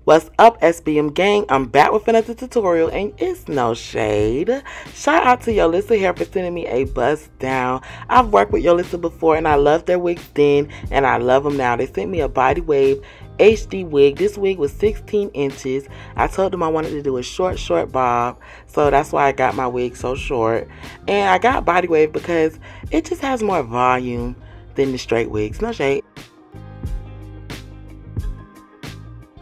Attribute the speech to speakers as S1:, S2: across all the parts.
S1: What's up, SBM gang? I'm back with another tutorial and it's no shade. Shout out to Yolissa Hair for sending me a bust down. I've worked with Yolissa before and I loved their wigs then and I love them now. They sent me a body wave HD wig. This wig was 16 inches. I told them I wanted to do a short bob, so that's why I got my wig so short. And I got body wave because it just has more volume than the straight wigs. No shade.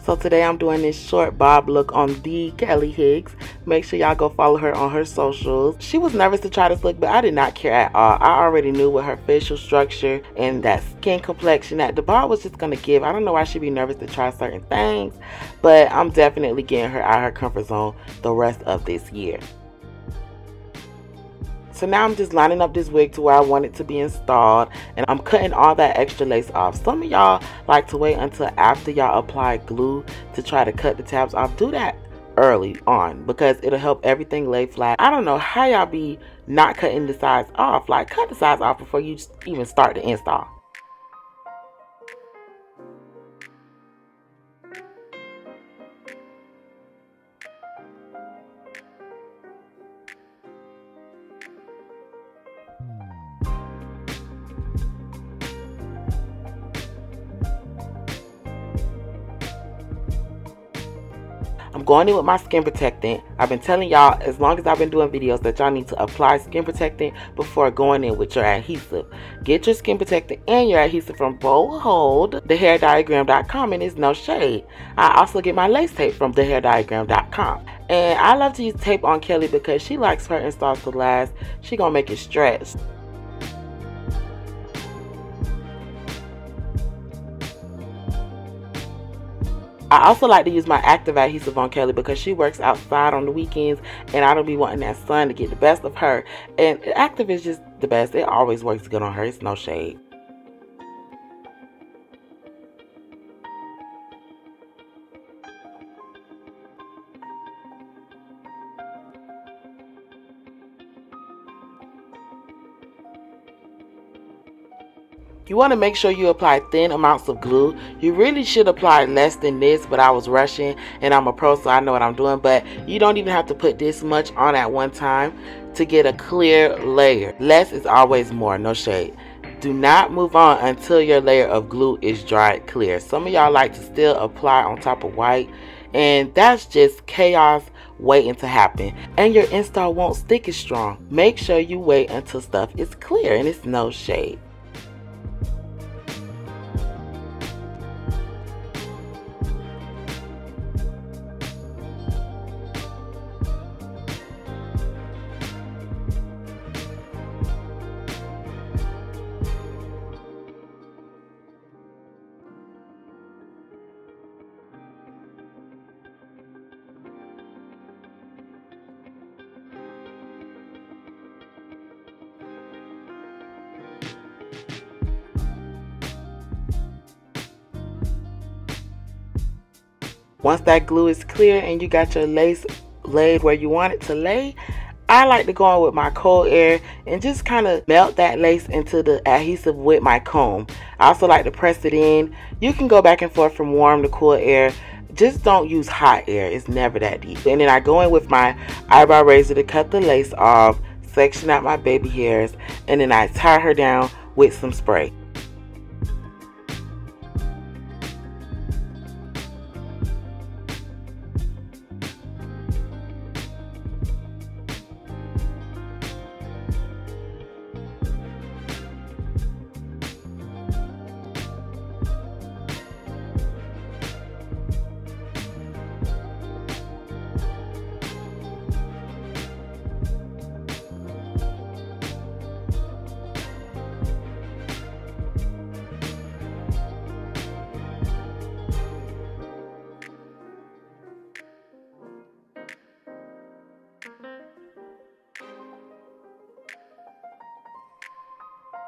S1: So today I'm doing this short bob look on the Kelly Hicks. Make sure y'all go follow her on her socials. She was nervous to try this look, but I did not care at all. I already knew with her facial structure and that skin complexion that the bob was just going to give. I don't know why she'd be nervous to try certain things, but I'm definitely getting her out of her comfort zone the rest of this year. So now I'm just lining up this wig to where I want it to be installed, and I'm cutting all that extra lace off. Some of y'all like to wait until after y'all apply glue to try to cut the tabs off. Do that early on because it'll help everything lay flat. I don't know how y'all be not cutting the sides off. Like, cut the sides off before you even start the install. I'm going in with my skin protectant. I've been telling y'all as long as I've been doing videos that y'all need to apply skin protectant before going in with your adhesive. Get your skin protectant and your adhesive from Hold, thehairdiagram.com, and it's no shade. I also get my lace tape from thehairdiagram.com. And I love to use tape on Kelly because she likes her installs to last. She gonna make it stretch. I also like to use my active adhesive on Kelly because she works outside on the weekends and I don't be wanting that sun to get the best of her. And active is just the best. It always works good on her. It's no shade. You want to make sure you apply thin amounts of glue. You really should apply less than this, but I was rushing and I'm a pro, so I know what I'm doing. But you don't even have to put this much on at one time to get a clear layer. Less is always more, no shade. Do not move on until your layer of glue is dried clear. Some of y'all like to still apply on top of white, and that's just chaos waiting to happen, and your install won't stick as strong. Make sure you wait until stuff is clear and it's no shade. Once that glue is clear and you got your lace laid where you want it to lay, I like to go in with my cold air and just kind of melt that lace into the adhesive with my comb. I also like to press it in. You can go back and forth from warm to cool air. Just don't use hot air. It's never that deep. And then I go in with my eyebrow razor to cut the lace off, section out my baby hairs, and then I tie her down with some spray.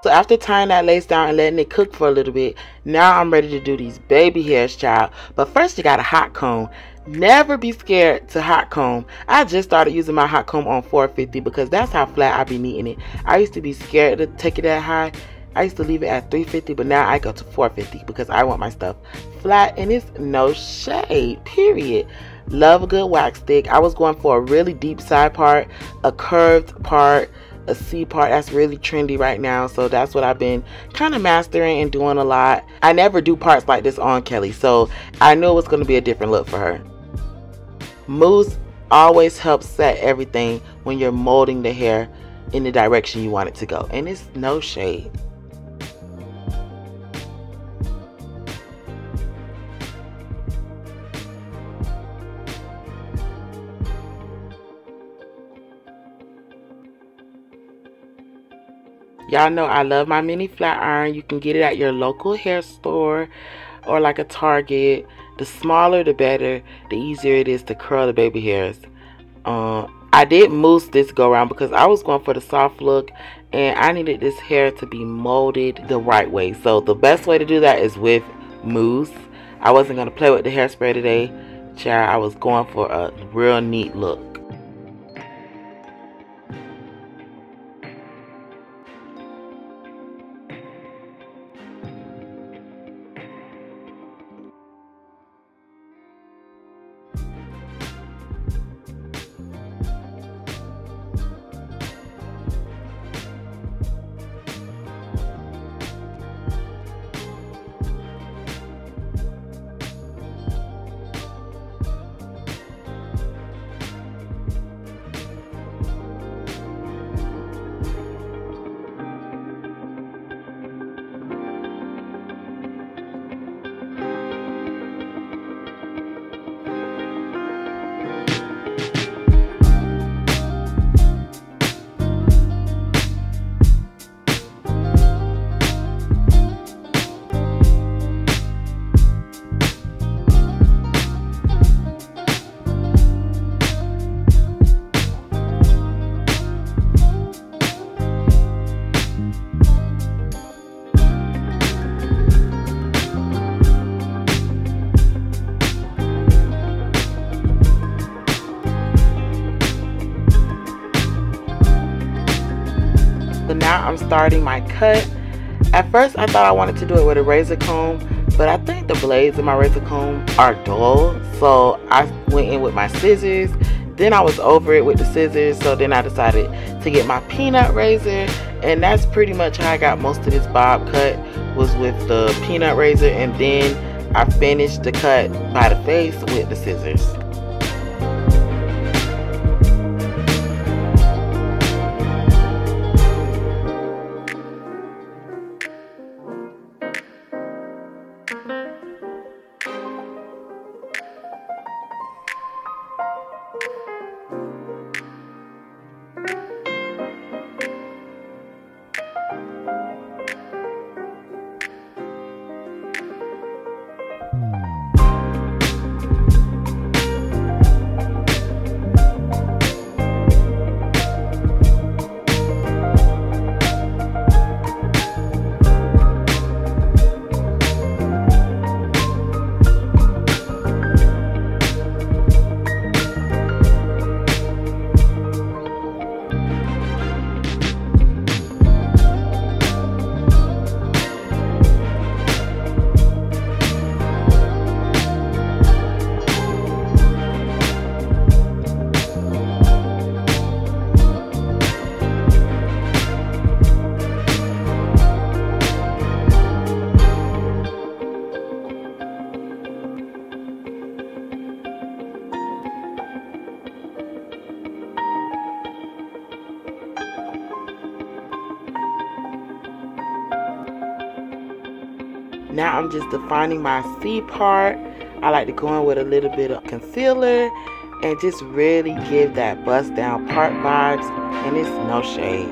S1: So after tying that lace down and letting it cook for a little bit, now I'm ready to do these baby hairs, child. But first you got a hot comb. Never be scared to hot comb. I just started using my hot comb on 450 because that's how flat I be needing it. I used to be scared to take it that high. I used to leave it at $350, but now I go to $450 because I want my stuff flat and it's no shade, period. Love a good wax stick. I was going for a really deep side part, a curved part, a C part. That's really trendy right now, so that's what I've been kind of mastering and doing a lot. I never do parts like this on Kelly, so I knew it was going to be a different look for her. Mousse always helps set everything when you're molding the hair in the direction you want it to go, and it's no shade. Y'all know I love my mini flat iron. You can get it at your local hair store or like a Target. The smaller the better, the easier it is to curl the baby hairs. I did mousse this go around because I was going for the soft look and I needed this hair to be molded the right way. So the best way to do that is with mousse. I wasn't going to play with the hairspray today, child. I was going for a real neat look. So now I'm starting my cut. At first I thought I wanted to do it with a razor comb, but I think the blades of my razor comb are dull, so I went in with my scissors. Then I was over it with the scissors, so then I decided to get my peanut razor, and that's pretty much how I got most of this bob cut, was with the peanut razor, and then I finished the cut by the face with the scissors. Now I'm just defining my C part. I like to go in with a little bit of concealer and just really give that bust down part vibes, and it's no shade.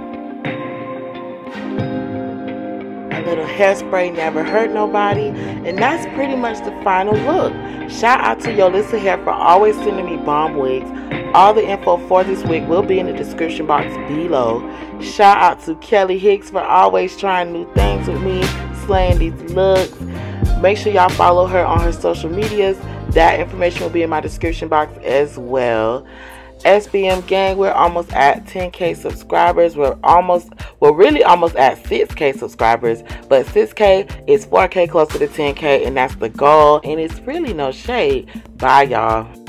S1: A little hairspray never hurt nobody, and that's pretty much the final look. Shout out to Yolissa Hair for always sending me bomb wigs. All the info for this wig will be in the description box below. Shout out to Kelly Hicks for always trying new things with me, slaying these looks. Make sure y'all follow her on her social medias. That information will be in my description box as well. SBM gang, we're almost at 10K subscribers. We're really almost at 6K subscribers, but 6K is 4K closer to 10K, and that's the goal. And it's really no shade. Bye, y'all.